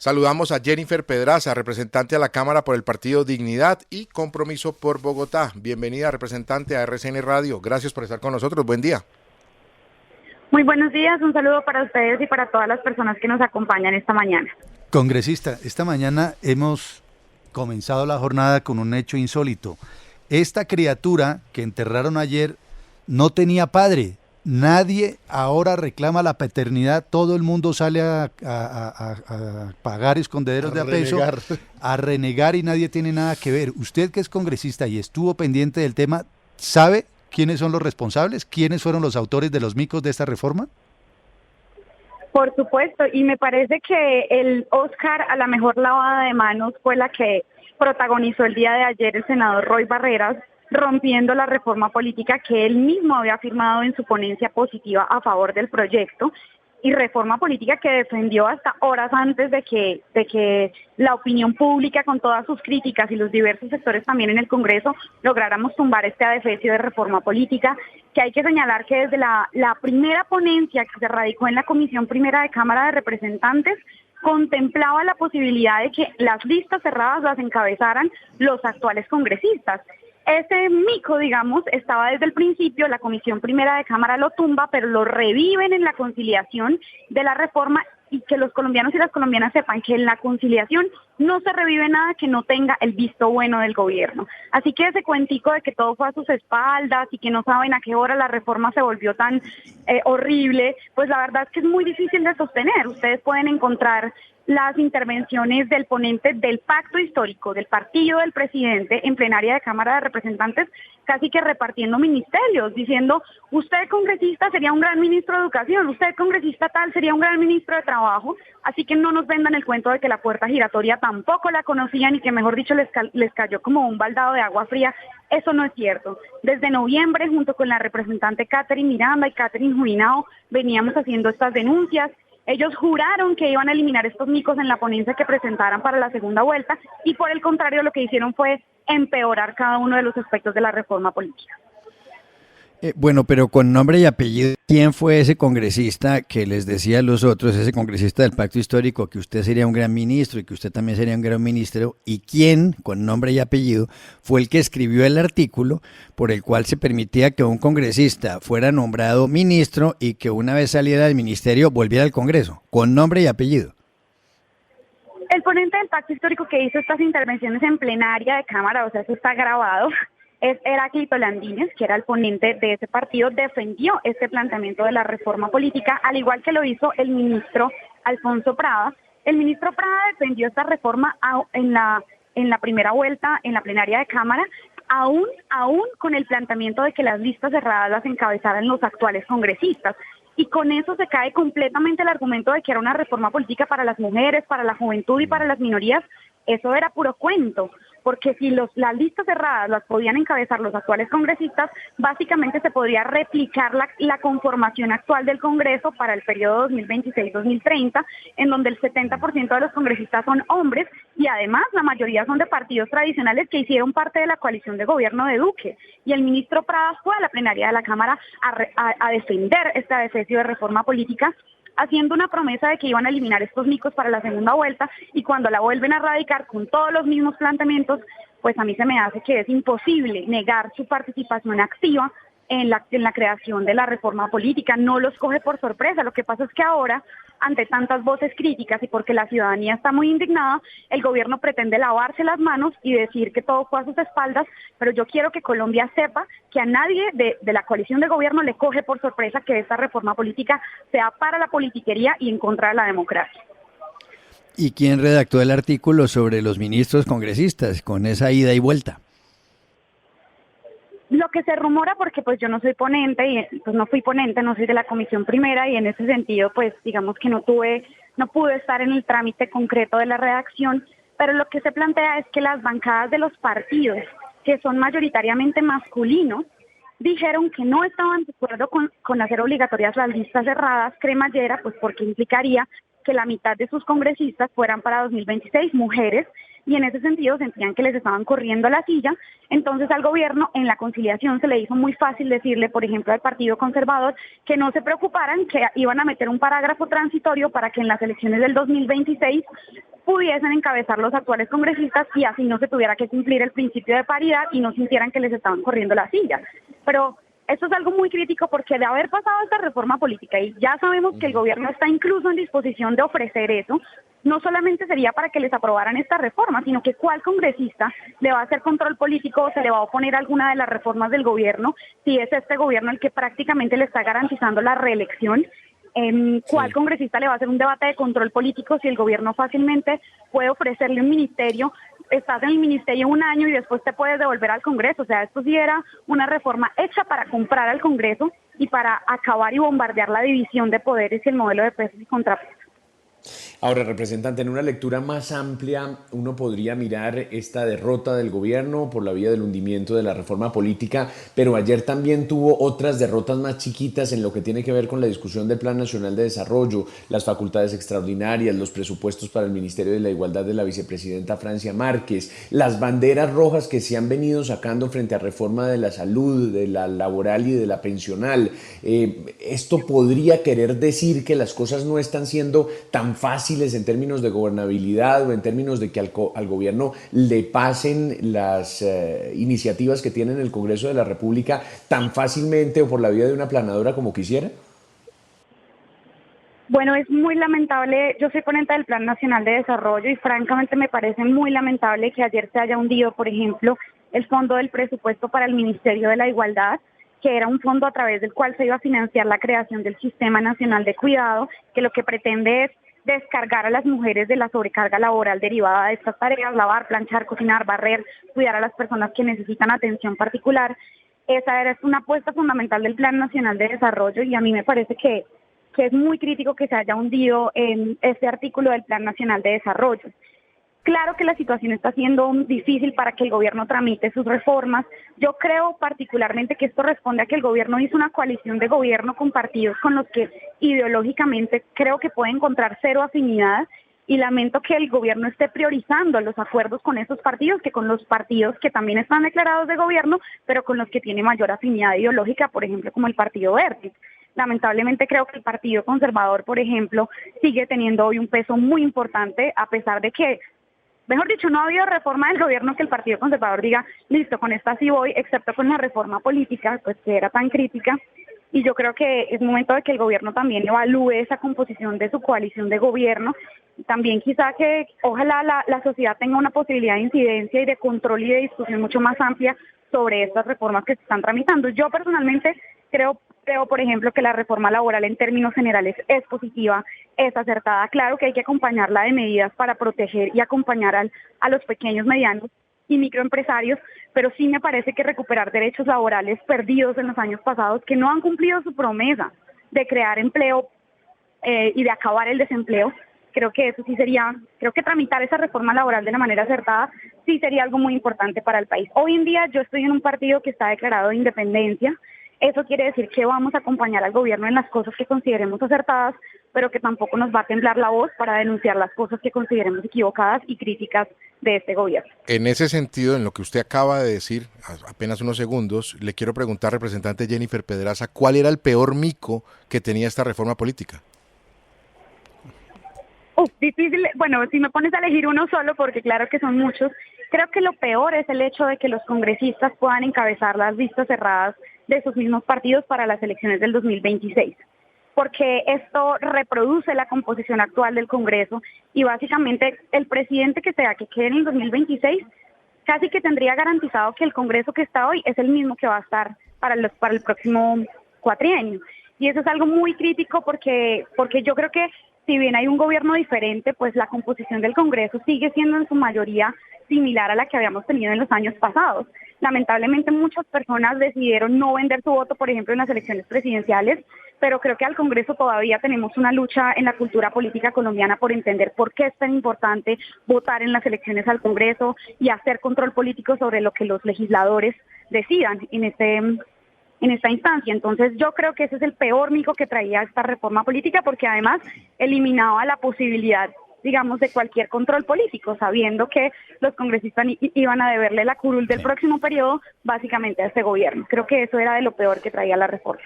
Saludamos a Jennifer Pedraza, representante a la Cámara por el partido Dignidad y Compromiso por Bogotá. Bienvenida, representante a RCN Radio. Gracias por estar con nosotros. Buen día. Muy buenos días, un saludo para ustedes y para todas las personas que nos acompañan esta mañana. Congresista, esta mañana hemos comenzado la jornada con un hecho insólito. Esta criatura que enterraron ayer no tenía padre. Nadie ahora reclama la paternidad, todo el mundo sale a pagar escondederos de a peso, a renegar y nadie tiene nada que ver. Usted que es congresista y estuvo pendiente del tema, ¿sabe quiénes son los responsables? ¿Quiénes fueron los autores de los micos de esta reforma? Por supuesto, y me parece que el Oscar a la mejor lavada de manos fue la que protagonizó el día de ayer el senador Roy Barreras, rompiendo la reforma política que él mismo había firmado en su ponencia positiva a favor del proyecto, y reforma política que defendió hasta horas antes de que la opinión pública, con todas sus críticas y los diversos sectores también en el Congreso, lográramos tumbar este adefesio de reforma política, que hay que señalar que desde la primera ponencia que se radicó en la Comisión Primera de Cámara de Representantes, contemplaba la posibilidad de que las listas cerradas las encabezaran los actuales congresistas. Ese mico, digamos, estaba desde el principio, la Comisión Primera de Cámara lo tumba, pero lo reviven en la conciliación de la reforma, y que los colombianos y las colombianas sepan que en la conciliación no se revive nada que no tenga el visto bueno del gobierno. Así que ese cuentico de que todo fue a sus espaldas y que no saben a qué hora la reforma se volvió tan horrible, pues la verdad es que es muy difícil de sostener. Ustedes pueden encontrar las intervenciones del ponente del pacto histórico del partido del presidente en plenaria de Cámara de Representantes, casi que repartiendo ministerios, diciendo: usted congresista sería un gran ministro de Educación, usted congresista tal sería un gran ministro de Trabajo, así que no nos vendan el cuento de que la puerta giratoria tampoco la conocían y que, mejor dicho, les cayó como un baldado de agua fría. Eso no es cierto. Desde noviembre, junto con la representante Catherine Miranda y Catherine Juinao, veníamos haciendo estas denuncias. Ellos juraron que iban a eliminar estos micos en la ponencia que presentaran para la segunda vuelta, y por el contrario lo que hicieron fue empeorar cada uno de los aspectos de la reforma política. Bueno, pero con nombre y apellido, ¿quién fue ese congresista que les decía a los otros, ese congresista del pacto histórico, que usted sería un gran ministro y que usted también sería un gran ministro? ¿Y quién, con nombre y apellido, fue el que escribió el artículo por el cual se permitía que un congresista fuera nombrado ministro y que una vez saliera del ministerio volviera al Congreso? Con nombre y apellido. El ponente del pacto histórico que hizo estas intervenciones en plenaria de Cámara, o sea, eso está grabado, es Heráclito Landines, que era el ponente de ese partido, defendió este planteamiento de la reforma política, al igual que lo hizo el ministro Alfonso Prada. El ministro Prada defendió esta reforma en la primera vuelta, en la plenaria de Cámara, aún con el planteamiento de que las listas cerradas las encabezaran los actuales congresistas. Y con eso se cae completamente el argumento de que era una reforma política para las mujeres, para la juventud y para las minorías. Eso era puro cuento, porque si las listas cerradas las podían encabezar los actuales congresistas, básicamente se podría replicar la conformación actual del Congreso para el periodo 2026-2030, en donde el 70% de los congresistas son hombres, y además la mayoría son de partidos tradicionales que hicieron parte de la coalición de gobierno de Duque. Y el ministro Prada fue a la plenaria de la Cámara a defender este adefesio de reforma política, haciendo una promesa de que iban a eliminar estos micos para la segunda vuelta, y cuando la vuelven a radicar con todos los mismos planteamientos, pues a mí se me hace que es imposible negar su participación activa en la creación de la reforma política. No los coge por sorpresa. Lo que pasa es que ahora, ante tantas voces críticas y porque la ciudadanía está muy indignada, el gobierno pretende lavarse las manos y decir que todo fue a sus espaldas, pero yo quiero que Colombia sepa que a nadie de la coalición de gobierno le coge por sorpresa que esta reforma política sea para la politiquería y en contra de la democracia. ¿Y quién redactó el artículo sobre los ministros congresistas con esa ida y vuelta? Lo que se rumora, porque pues yo no soy ponente, y pues no fui ponente, no soy de la Comisión Primera, y en ese sentido pues digamos que no pude estar en el trámite concreto de la redacción, pero lo que se plantea es que las bancadas de los partidos, que son mayoritariamente masculinos, dijeron que no estaban de acuerdo con hacer obligatorias las listas cerradas cremallera, pues porque implicaría que la mitad de sus congresistas fueran para 2026 mujeres, y en ese sentido sentían que les estaban corriendo la silla. Entonces al gobierno en la conciliación se le hizo muy fácil decirle, por ejemplo, al Partido Conservador, que no se preocuparan, que iban a meter un parágrafo transitorio para que en las elecciones del 2026 pudiesen encabezar los actuales congresistas y así no se tuviera que cumplir el principio de paridad y no sintieran que les estaban corriendo la silla. Pero esto es algo muy crítico porque de haber pasado esta reforma política y ya sabemos que el gobierno está incluso en disposición de ofrecer eso, no solamente sería para que les aprobaran esta reforma, sino que cuál congresista le va a hacer control político o se le va a oponer a alguna de las reformas del gobierno si es este gobierno el que prácticamente le está garantizando la reelección. ¿Cuál congresista le va a hacer un debate de control político si el gobierno fácilmente puede ofrecerle un ministerio? Estás en el ministerio un año y después te puedes devolver al Congreso. O sea, esto sí era una reforma hecha para comprar al Congreso y para acabar y bombardear la división de poderes y el modelo de pesos y contrapesos. Ahora, representante, en una lectura más amplia, uno podría mirar esta derrota del gobierno por la vía del hundimiento de la reforma política, pero ayer también tuvo otras derrotas más chiquitas en lo que tiene que ver con la discusión del Plan Nacional de Desarrollo, las facultades extraordinarias, los presupuestos para el Ministerio de la Igualdad de la vicepresidenta Francia Márquez, las banderas rojas que se han venido sacando frente a reforma de la salud, de la laboral y de la pensional. Esto podría querer decir que las cosas no están siendo tan fáciles en términos de gobernabilidad o en términos de que al gobierno le pasen las iniciativas que tiene en el Congreso de la República tan fácilmente o por la vía de una aplanadora como quisiera? Bueno, es muy lamentable, yo soy ponente del Plan Nacional de Desarrollo y francamente me parece muy lamentable que ayer se haya hundido, por ejemplo, el fondo del presupuesto para el Ministerio de la Igualdad, que era un fondo a través del cual se iba a financiar la creación del Sistema Nacional de Cuidado, que lo que pretende es descargar a las mujeres de la sobrecarga laboral derivada de estas tareas, lavar, planchar, cocinar, barrer, cuidar a las personas que necesitan atención particular. Esa era una apuesta fundamental del Plan Nacional de Desarrollo y a mí me parece que es muy crítico que se haya hundido en este artículo del Plan Nacional de Desarrollo. Claro que la situación está siendo difícil para que el gobierno tramite sus reformas. Yo creo particularmente que esto responde a que el gobierno hizo una coalición de gobierno con partidos con los que ideológicamente creo que puede encontrar cero afinidad y lamento que el gobierno esté priorizando los acuerdos con esos partidos que con los partidos que también están declarados de gobierno, pero con los que tiene mayor afinidad ideológica, por ejemplo, como el Partido Verde. Lamentablemente creo que el Partido Conservador, por ejemplo, sigue teniendo hoy un peso muy importante, a pesar de que, mejor dicho, no ha habido reforma del gobierno que el Partido Conservador diga, listo, con esta sí voy, excepto con la reforma política, pues que era tan crítica. Y yo creo que es momento de que el gobierno también evalúe esa composición de su coalición de gobierno. También quizá que ojalá la sociedad tenga una posibilidad de incidencia y de control y de discusión mucho más amplia sobre estas reformas que se están tramitando. Yo personalmente creo, por ejemplo, que la reforma laboral en términos generales es positiva, es acertada. Claro que hay que acompañarla de medidas para proteger y acompañar a los pequeños, medianos y microempresarios, pero sí me parece que recuperar derechos laborales perdidos en los años pasados, que no han cumplido su promesa de crear empleo y de acabar el desempleo, creo que eso sí sería, creo que tramitar esa reforma laboral de la manera acertada sí sería algo muy importante para el país. Hoy en día yo estoy en un partido que está declarado de independencia. Eso quiere decir que vamos a acompañar al gobierno en las cosas que consideremos acertadas, pero que tampoco nos va a temblar la voz para denunciar las cosas que consideremos equivocadas y críticas de este gobierno. En ese sentido, en lo que usted acaba de decir, apenas unos segundos, le quiero preguntar, representante Jennifer Pedraza, ¿cuál era el peor mico que tenía esta reforma política? Difícil, bueno, si me pones a elegir uno solo, porque claro que son muchos, creo que lo peor es el hecho de que los congresistas puedan encabezar las listas cerradas de sus mismos partidos para las elecciones del 2026, porque esto reproduce la composición actual del Congreso y básicamente el presidente que sea que quede en el 2026 casi que tendría garantizado que el Congreso que está hoy es el mismo que va a estar para el próximo cuatrienio. Y eso es algo muy crítico porque yo creo que si bien hay un gobierno diferente, pues la composición del Congreso sigue siendo en su mayoría similar a la que habíamos tenido en los años pasados. Lamentablemente muchas personas decidieron no vender su voto, por ejemplo, en las elecciones presidenciales, pero creo que al Congreso todavía tenemos una lucha en la cultura política colombiana por entender por qué es tan importante votar en las elecciones al Congreso y hacer control político sobre lo que los legisladores decidan en esta instancia. Entonces yo creo que ese es el peor mico que traía esta reforma política, porque además eliminaba la posibilidad, digamos, de cualquier control político, sabiendo que los congresistas iban a deberle la curul del próximo periodo básicamente a este gobierno. Creo que eso era de lo peor que traía la reforma.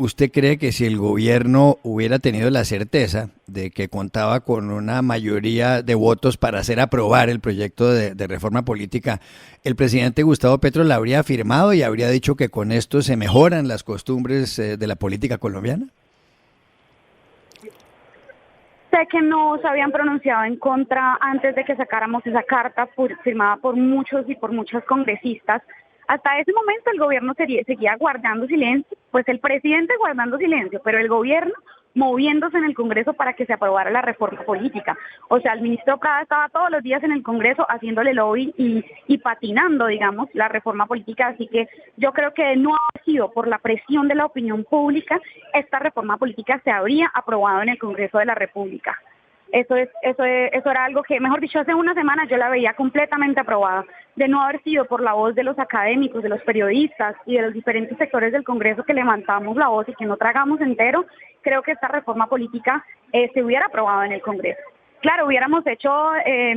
¿usted cree que si el gobierno hubiera tenido la certeza de que contaba con una mayoría de votos para hacer aprobar el proyecto de reforma política, el presidente Gustavo Petro la habría firmado y habría dicho que con esto se mejoran las costumbres de la política colombiana? Sé que no se habían pronunciado en contra antes de que sacáramos esa carta firmada por muchos y por muchas congresistas. Hasta ese momento el gobierno seguía guardando silencio, pues el presidente guardando silencio, pero el gobierno moviéndose en el Congreso para que se aprobara la reforma política. O sea, el ministro Prada estaba todos los días en el Congreso haciéndole lobby y patinando, digamos, la reforma política. Así que yo creo que no ha sido por la presión de la opinión pública, esta reforma política se habría aprobado en el Congreso de la República. Eso era algo que, mejor dicho, hace una semana yo la veía completamente aprobada. De no haber sido por la voz de los académicos, de los periodistas y de los diferentes sectores del Congreso que levantamos la voz y que no tragamos entero, creo que esta reforma política se hubiera aprobado en el Congreso. Claro, hubiéramos hecho,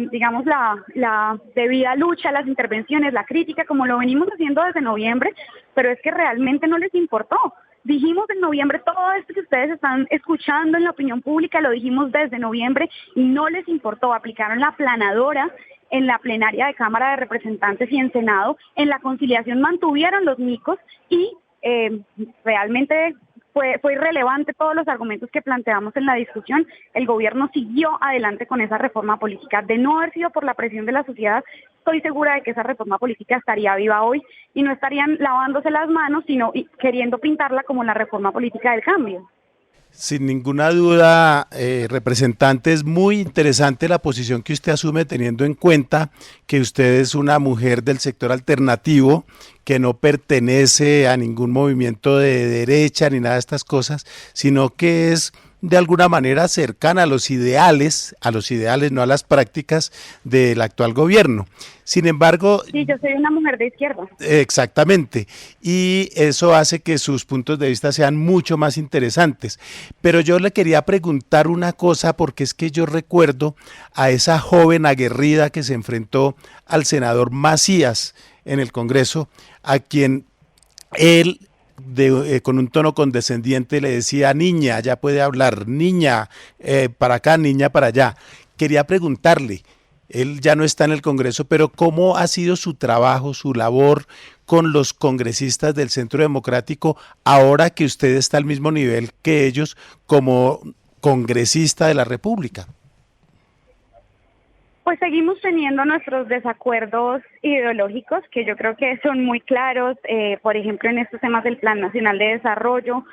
digamos, la debida lucha, las intervenciones, la crítica, como lo venimos haciendo desde noviembre, pero es que realmente no les importó. Dijimos en noviembre todo esto que ustedes están escuchando en la opinión pública, lo dijimos desde noviembre y no les importó. Aplicaron la aplanadora en la plenaria de Cámara de Representantes y en Senado. En la conciliación mantuvieron los micos y realmente fue irrelevante todos los argumentos que planteamos en la discusión. El gobierno siguió adelante con esa reforma política. De no haber sido por la presión de la sociedad, estoy segura de que esa reforma política estaría viva hoy y no estarían lavándose las manos, sino queriendo pintarla como la reforma política del cambio. Sin ninguna duda, representante, es muy interesante la posición que usted asume teniendo en cuenta que usted es una mujer del sector alternativo, que no pertenece a ningún movimiento de derecha ni nada de estas cosas, sino que es de alguna manera cercana a los ideales, no a las prácticas del actual gobierno. Sin embargo... Sí, yo soy una mujer de izquierda. Exactamente, y eso hace que sus puntos de vista sean mucho más interesantes. Pero yo le quería preguntar una cosa, porque es que yo recuerdo a esa joven aguerrida que se enfrentó al senador Macías en el Congreso, a quien él... con un tono condescendiente le decía: niña, ya puede hablar, niña, para acá, niña, para allá. Quería preguntarle, él ya no está en el Congreso, pero ¿cómo ha sido su trabajo, su labor con los congresistas del Centro Democrático ahora que usted está al mismo nivel que ellos como congresista de la República? Pues seguimos teniendo nuestros desacuerdos ideológicos, que yo creo que son muy claros, por ejemplo, en estos temas del Plan Nacional de Desarrollo.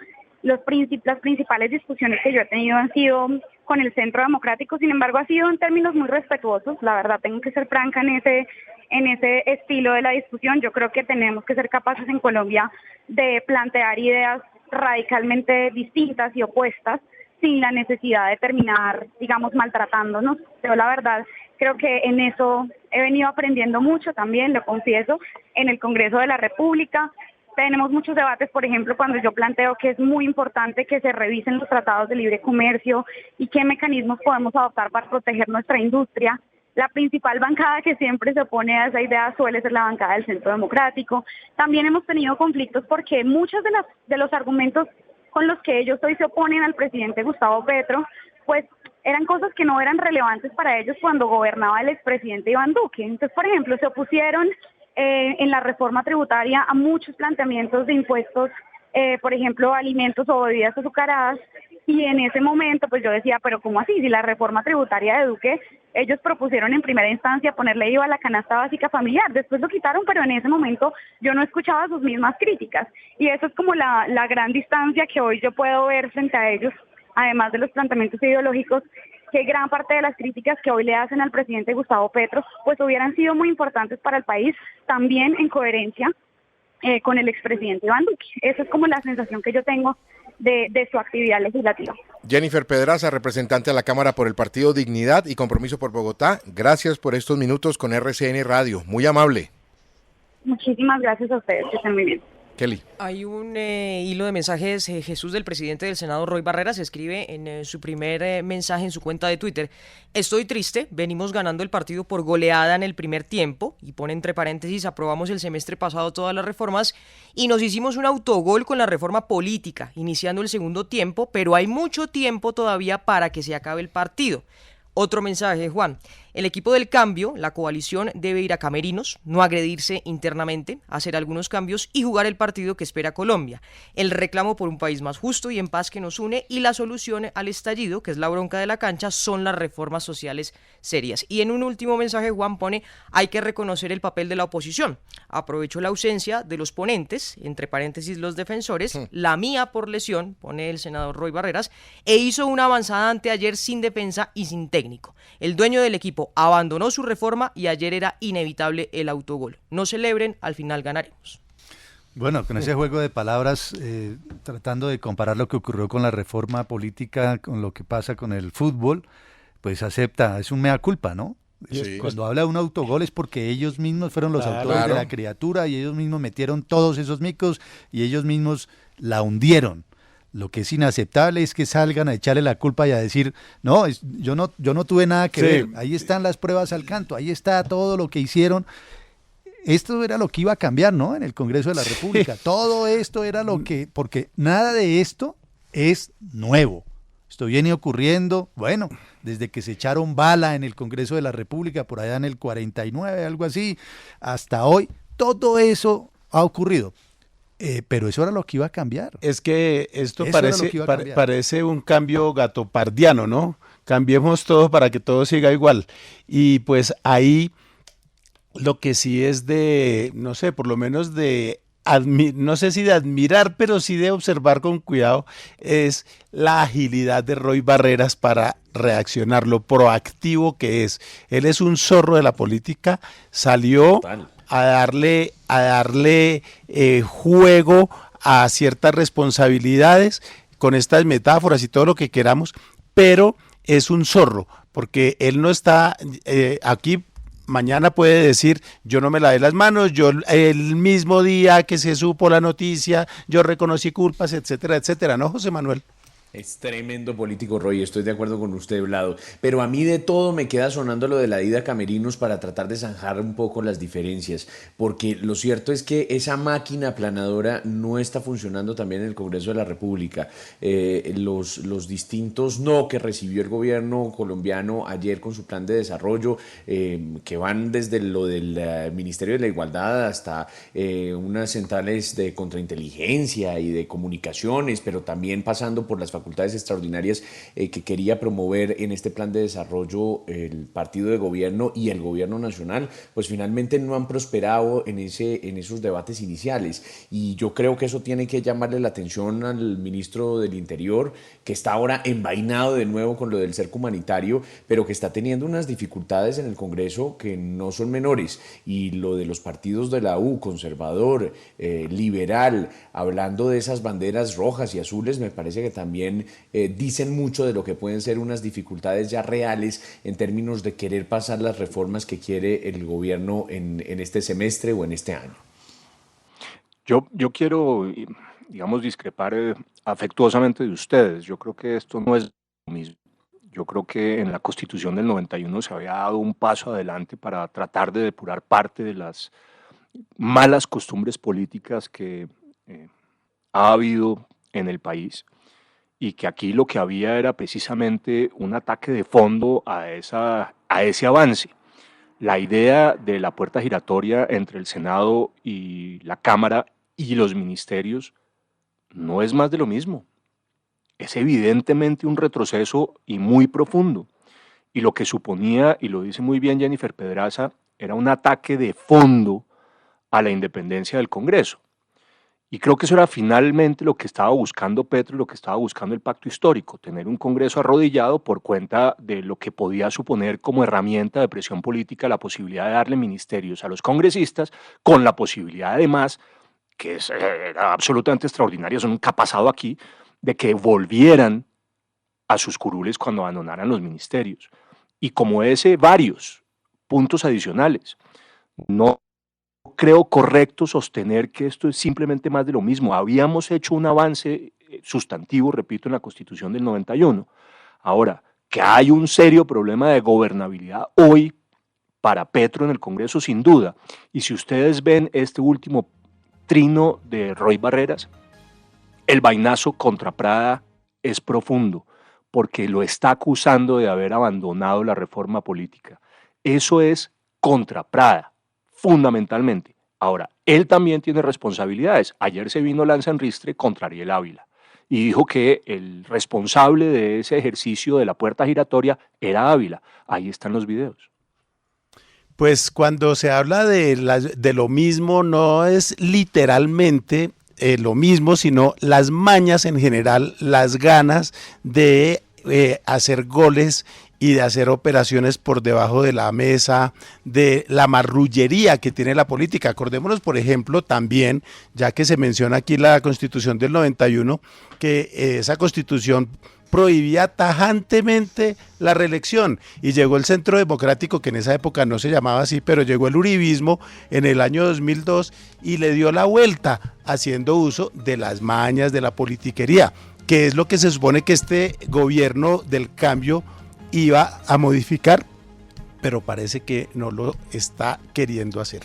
Las principales discusiones que yo he tenido han sido con el Centro Democrático, sin embargo, ha sido en términos muy respetuosos. La verdad, tengo que ser franca en ese estilo de la discusión. Yo creo que tenemos que ser capaces en Colombia de plantear ideas radicalmente distintas y opuestas, sin la necesidad de terminar, digamos, maltratándonos. Yo la verdad creo que en eso he venido aprendiendo mucho también, lo confieso, en el Congreso de la República. Tenemos muchos debates, por ejemplo, cuando yo planteo que es muy importante que se revisen los tratados de libre comercio y qué mecanismos podemos adoptar para proteger nuestra industria. La principal bancada que siempre se opone a esa idea suele ser la bancada del Centro Democrático. También hemos tenido conflictos porque muchos de los argumentos con los que ellos hoy se oponen al presidente Gustavo Petro, pues eran cosas que no eran relevantes para ellos cuando gobernaba el expresidente Iván Duque. Entonces, por ejemplo, se opusieron en la reforma tributaria a muchos planteamientos de impuestos, por ejemplo, alimentos o bebidas azucaradas, y en ese momento pues yo decía, pero ¿cómo así? Si la reforma tributaria de Duque, ellos propusieron en primera instancia ponerle IVA a la canasta básica familiar, después lo quitaron, pero en ese momento yo no escuchaba sus mismas críticas, y eso es como la gran distancia que hoy yo puedo ver frente a ellos, además de los planteamientos ideológicos, que gran parte de las críticas que hoy le hacen al presidente Gustavo Petro, pues hubieran sido muy importantes para el país, también en coherencia con el expresidente Iván Duque. Esa es como la sensación que yo tengo de su actividad legislativa. Jennifer Pedraza, representante a la Cámara por el Partido Dignidad y Compromiso por Bogotá, gracias por estos minutos con RCN Radio, muy amable. Muchísimas gracias a ustedes, que estén muy bien. Kelly. Hay un hilo de mensajes, Jesús, del presidente del Senado, Roy Barreras, escribe en su primer mensaje en su cuenta de Twitter: estoy triste, venimos ganando el partido por goleada en el primer tiempo, y pone entre paréntesis: aprobamos el semestre pasado todas las reformas y nos hicimos un autogol con la reforma política, iniciando el segundo tiempo, pero hay mucho tiempo todavía para que se acabe el partido. Otro mensaje, Juan: el equipo del cambio, la coalición, debe ir a camerinos, no agredirse internamente, hacer algunos cambios y jugar el partido que espera Colombia. El reclamo por un país más justo y en paz que nos une, y la solución al estallido, que es la bronca de la cancha, son las reformas sociales serias. Y en un último mensaje, Juan pone: hay que reconocer el papel de la oposición. Aprovecho la ausencia de los ponentes, entre paréntesis los defensores, la mía por lesión, pone el senador Roy Barreras, e hizo una avanzada anteayer sin defensa y sin técnico. El dueño del equipo abandonó su reforma y ayer era inevitable el autogol. No celebren, al final ganaremos. Bueno, con ese juego de palabras, tratando de comparar lo que ocurrió con la reforma política con lo que pasa con el fútbol, pues acepta, es un mea culpa, ¿no? Sí. Cuando habla de un autogol es porque ellos mismos fueron los autores de la criatura y ellos mismos metieron todos esos micos y ellos mismos la hundieron. Lo que es inaceptable es que salgan a echarle la culpa y a decir: no, yo no tuve nada que ver, ahí están las pruebas al canto, ahí está todo lo que hicieron. Esto era lo que iba a cambiar, ¿no? En el Congreso de la República. Todo esto era lo que, porque nada de esto es nuevo. Esto viene ocurriendo, bueno, desde que se echaron bala en el Congreso de la República, por allá en el 49, algo así, hasta hoy, todo eso ha ocurrido. Pero eso era lo que iba a cambiar. Es que esto parece un cambio gatopardiano, ¿no? Cambiemos todo para que todo siga igual. Y pues ahí lo que sí es de, no sé, por lo menos no sé si de admirar, pero sí de observar con cuidado, es la agilidad de Roy Barreras para reaccionar, lo proactivo que es. Él es un zorro de la política, salió a darle juego a ciertas responsabilidades con estas metáforas y todo lo que queramos, pero es un zorro, porque él no está aquí. Mañana puede decir: yo no me lavé las manos, yo el mismo día que se supo la noticia, yo reconocí culpas, etcétera, etcétera, ¿no, José Manuel? Es tremendo político, Roy, estoy de acuerdo con usted, Vlado. Pero a mí de todo me queda sonando lo de la ida a camerinos para tratar de zanjar un poco las diferencias, porque lo cierto es que esa máquina aplanadora no está funcionando también en el Congreso de la República. Los distintos no que recibió el gobierno colombiano ayer con su plan de desarrollo, que van desde lo del Ministerio de la Igualdad hasta unas centrales de contrainteligencia y de comunicaciones, pero también pasando por las facultades extraordinarias que quería promover en este plan de desarrollo el partido de gobierno y el gobierno nacional, pues finalmente no han prosperado en esos debates iniciales. Y yo creo que eso tiene que llamarle la atención al ministro del Interior, que está ahora envainado de nuevo con lo del cerco humanitario, pero que está teniendo unas dificultades en el Congreso que no son menores. Y lo de los partidos de la U, conservador, liberal, hablando de esas banderas rojas y azules, me parece que también dicen mucho de lo que pueden ser unas dificultades ya reales en términos de querer pasar las reformas que quiere el gobierno en este semestre o en este año. Yo quiero, digamos, discrepar afectuosamente de ustedes. Yo creo que esto no es lo mismo. Yo creo que en la Constitución del 91 se había dado un paso adelante para tratar de depurar parte de las malas costumbres políticas que ha habido en el país, y que aquí lo que había era precisamente un ataque de fondo a ese avance. La idea de la puerta giratoria entre el Senado y la Cámara y los ministerios no es más de lo mismo. Es evidentemente un retroceso y muy profundo. Y lo que suponía, y lo dice muy bien Jennifer Pedraza, era un ataque de fondo a la independencia del Congreso. Y creo que eso era finalmente lo que estaba buscando Petro y lo que estaba buscando el pacto histórico: tener un Congreso arrodillado por cuenta de lo que podía suponer como herramienta de presión política la posibilidad de darle ministerios a los congresistas, con la posibilidad además, que era absolutamente extraordinaria, eso nunca ha pasado aquí, de que volvieran a sus curules cuando abandonaran los ministerios. Y como ese, varios puntos adicionales. No creo correcto sostener que esto es simplemente más de lo mismo. Habíamos hecho un avance sustantivo, repito, en la Constitución del 91. Ahora, que hay un serio problema de gobernabilidad hoy para Petro en el Congreso, sin duda. Y si ustedes ven este último trino de Roy Barreras, el vainazo contra Prada es profundo, porque lo está acusando de haber abandonado la reforma política. Eso es contra Prada, fundamentalmente. Ahora, él también tiene responsabilidades. Ayer se vino Lanza en Ristre contra Ariel Ávila y dijo que el responsable de ese ejercicio de la puerta giratoria era Ávila. Ahí están los videos. Pues cuando se habla de lo mismo, no es literalmente lo mismo, sino las mañas en general, las ganas de hacer goles y de hacer operaciones por debajo de la mesa, de la marrullería que tiene la política. Acordémonos, por ejemplo, también, ya que se menciona aquí la Constitución del 91, que esa Constitución prohibía tajantemente la reelección y llegó el Centro Democrático, que en esa época no se llamaba así, pero llegó el uribismo en el año 2002 y le dio la vuelta haciendo uso de las mañas, de la politiquería, que es lo que se supone que este gobierno del cambio iba a modificar, pero parece que no lo está queriendo hacer.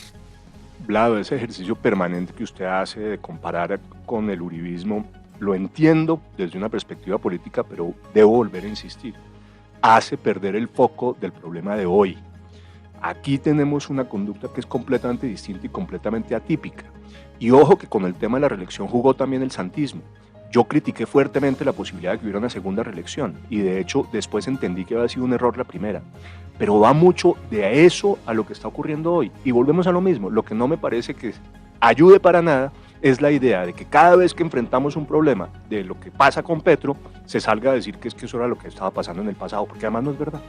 Vlado, ese ejercicio permanente que usted hace de comparar con el uribismo, lo entiendo desde una perspectiva política, pero debo volver a insistir. Hace perder el foco del problema de hoy. Aquí tenemos una conducta que es completamente distinta y completamente atípica. Y ojo que con el tema de la reelección jugó también el santismo. Yo critiqué fuertemente la posibilidad de que hubiera una segunda reelección y de hecho después entendí que había sido un error la primera. Pero va mucho de eso a lo que está ocurriendo hoy. Y volvemos a lo mismo. Lo que no me parece que ayude para nada es la idea de que cada vez que enfrentamos un problema de lo que pasa con Petro, se salga a decir que es que eso era lo que estaba pasando en el pasado, porque además no es verdad.